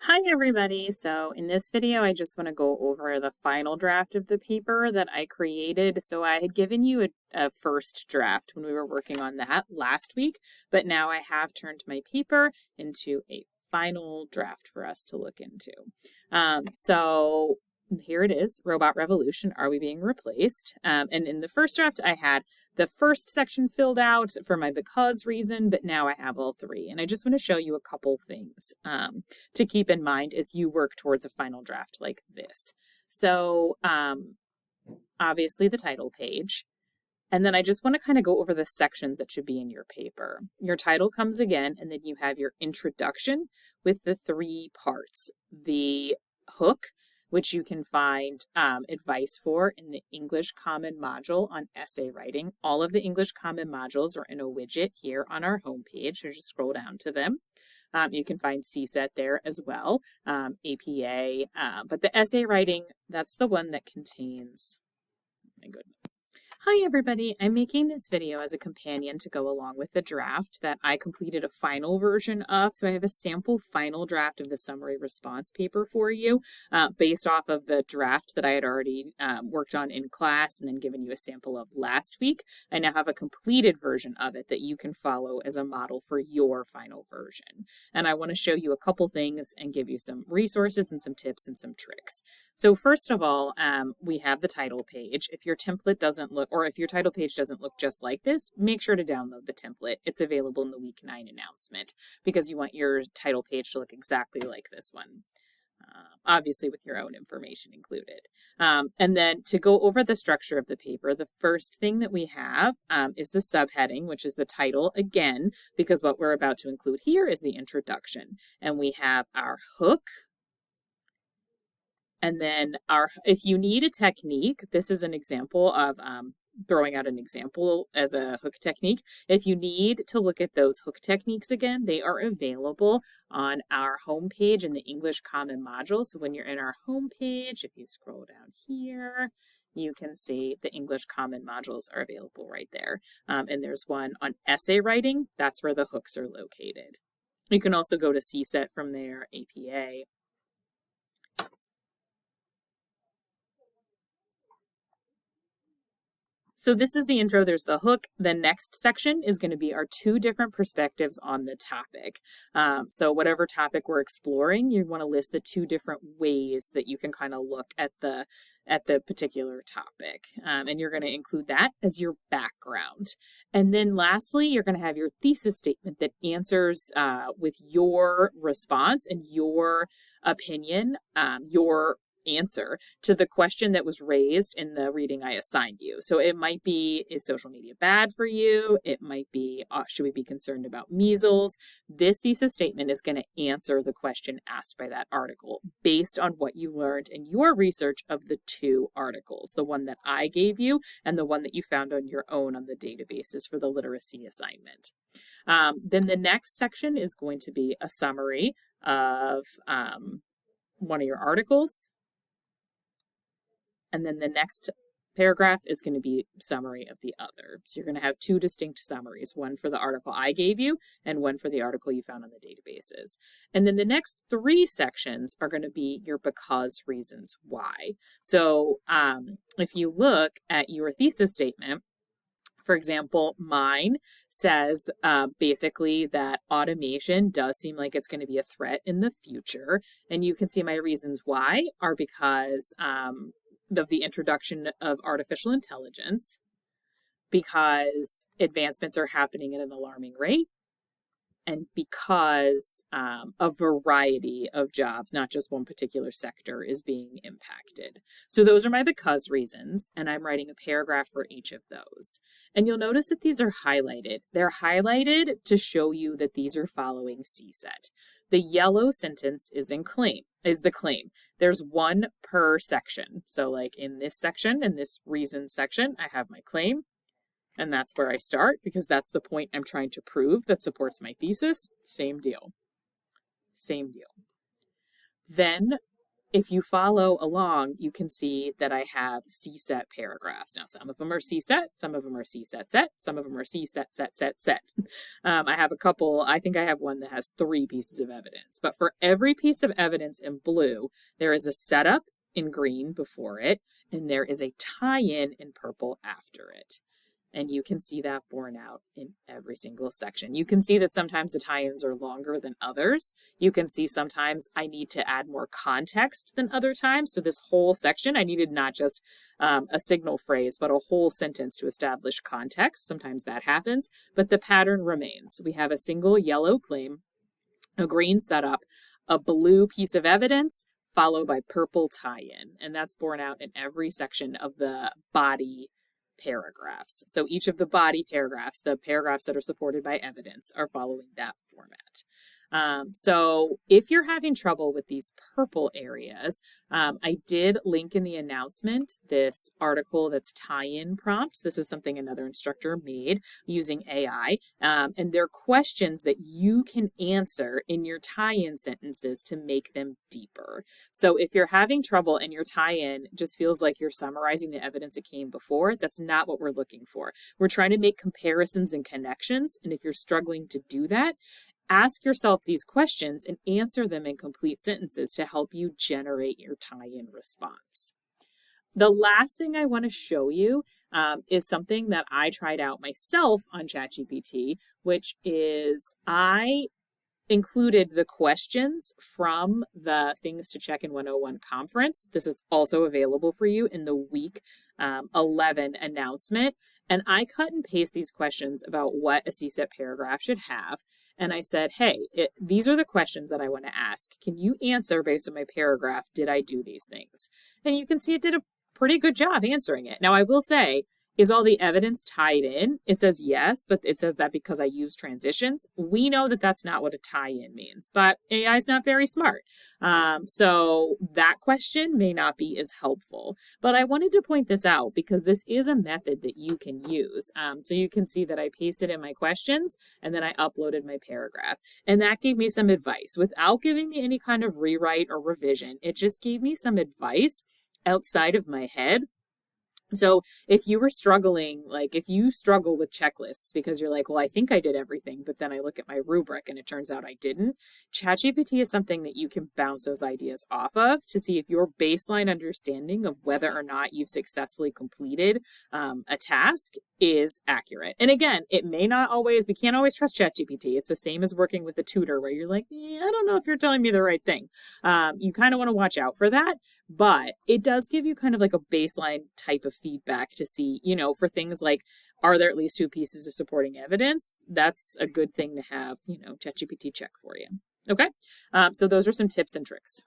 Hi everybody! So in this video, I just want to go over the final draft of the paper that I created. So I had given you a first draft when we were working on that last week, but now I have turned my paper into a final draft for us to look into. So here it is, Robot Revolution, Are We Being Replaced? And in the first draft, I had the first section filled out for my because reason, but now I have all three. And I just want to show you a couple things to keep in mind as you work towards a final draft like this. So obviously the title page. And then I just want to kind of go over the sections that should be in your paper. Your title comes again, and then you have your introduction with the three parts. The hook, which you can find advice for in the English Common Module on essay writing. All of the English Common Modules are in a widget here on our homepage, so just scroll down to them. You can find CSET there as well, APA, but the essay writing, that's the one that contains, oh my goodness. Hi everybody, I'm making this video as a companion to go along with the draft that I completed a final version of. So I have a sample final draft of the summary response paper for you based off of the draft that I had already worked on in class and then given you a sample of last week. I now have a completed version of it that you can follow as a model for your final version. And I want to show you a couple things and give you some resources and some tips and some tricks. So first of all, we have the title page. If your template doesn't look, or if your title page doesn't look just like this, make sure to download the template. It's available in the week 9 announcement because you want your title page to look exactly like this one. Obviously with your own information included. And then to go over the structure of the paper, the first thing that we have is the subheading, which is the title again, because what we're about to include here is the introduction. And we have our hook. And then if you need a technique, this is an example of throwing out an example as a hook technique. If you need to look at those hook techniques again, they are available on our homepage in the English Common Module. So when you're in our homepage, if you scroll down here, you can see the English Common Modules are available right there. And there's one on essay writing. That's where the hooks are located. You can also go to CSET from there, APA. So this is the intro, there's the hook. The next section is going to be our two different perspectives on the topic. So whatever topic we're exploring, you want to list the two different ways that you can kind of look at the particular topic. And you're going to include that as your background. And then lastly, you're going to have your thesis statement that answers with your response and your opinion, your answer to the question that was raised in the reading I assigned you. So it might be, is social media bad for you? It might be, should we be concerned about measles? This thesis statement is going to answer the question asked by that article based on what you learned in your research of the two articles, the one that I gave you and the one that you found on your own on the databases for the literacy assignment. Then the next section is going to be a summary of one of your articles. And then the next paragraph is going to be summary of the other. So you're going to have two distinct summaries, one for the article I gave you and one for the article you found on the databases. And then the next three sections are going to be your because reasons why. So if you look at your thesis statement, for example, mine says basically that automation does seem like it's going to be a threat in the future. And you can see my reasons why are because of the introduction of artificial intelligence, because advancements are happening at an alarming rate, and because a variety of jobs, not just one particular sector, is being impacted. So those are my because reasons, and I'm writing a paragraph for each of those. And you'll notice that these are highlighted. They're highlighted to show you that these are following CSET. The yellow sentence is the claim. There's one per section. So like in this section, in this reason section, I have my claim. And that's where I start because that's the point I'm trying to prove that supports my thesis. Same deal. Same deal. Then if you follow along, you can see that I have C-set paragraphs. Now, some of them are C-set, some of them are C-set set, some of them are C-set set set set. I have a couple, I think I have one that has 3 pieces of evidence. But for every piece of evidence in blue, there is a setup in green before it, and there is a tie-in in purple after it. And you can see that borne out in every single section. You can see that sometimes the tie-ins are longer than others. You can see sometimes I need to add more context than other times. So this whole section, I needed not just a signal phrase, but a whole sentence to establish context. Sometimes that happens, but the pattern remains. We have a single yellow claim, a green setup, a blue piece of evidence, followed by purple tie-in. And that's borne out in every section of the body paragraphs. So each of the body paragraphs, the paragraphs that are supported by evidence, are following that format. So if you're having trouble with these purple areas, I did link in the announcement this article that's tie-in prompts. This is something another instructor made using AI, and they're questions that you can answer in your tie-in sentences to make them deeper. So if you're having trouble and your tie-in just feels like you're summarizing the evidence that came before, that's not what we're looking for. We're trying to make comparisons and connections, and if you're struggling to do that, ask yourself these questions and answer them in complete sentences to help you generate your tie-in response. The last thing I want to show you is something that I tried out myself on ChatGPT, which is I included the questions from the Things to Check in 101 conference. This is also available for you in the week 11 announcement. And I cut and paste these questions about what a CSET paragraph should have. And I said, hey, these are the questions that I want to ask. Can you answer based on my paragraph? Did I do these things? And you can see it did a pretty good job answering it. Now, I will say, is all the evidence tied in? It says yes, but it says that because I use transitions. We know that that's not what a tie-in means, but AI is not very smart. So that question may not be as helpful. But I wanted to point this out because this is a method that you can use. So you can see that I pasted in my questions and then I uploaded my paragraph. And that gave me some advice without giving me any kind of rewrite or revision. It just gave me some advice outside of my head. So if you were struggling, like if you struggle with checklists because you're like, well, I think I did everything, but then I look at my rubric and it turns out I didn't, ChatGPT is something that you can bounce those ideas off of to see if your baseline understanding of whether or not you've successfully completed a task is accurate. And again, it may not always, we can't always trust ChatGPT. It's the same as working with a tutor where you're like, I don't know if you're telling me the right thing. You kind of want to watch out for that, but it does give you kind of like a baseline type of feedback to see, for things like, are there at least 2 pieces of supporting evidence? That's a good thing to have, ChatGPT check for you. Okay. So those are some tips and tricks.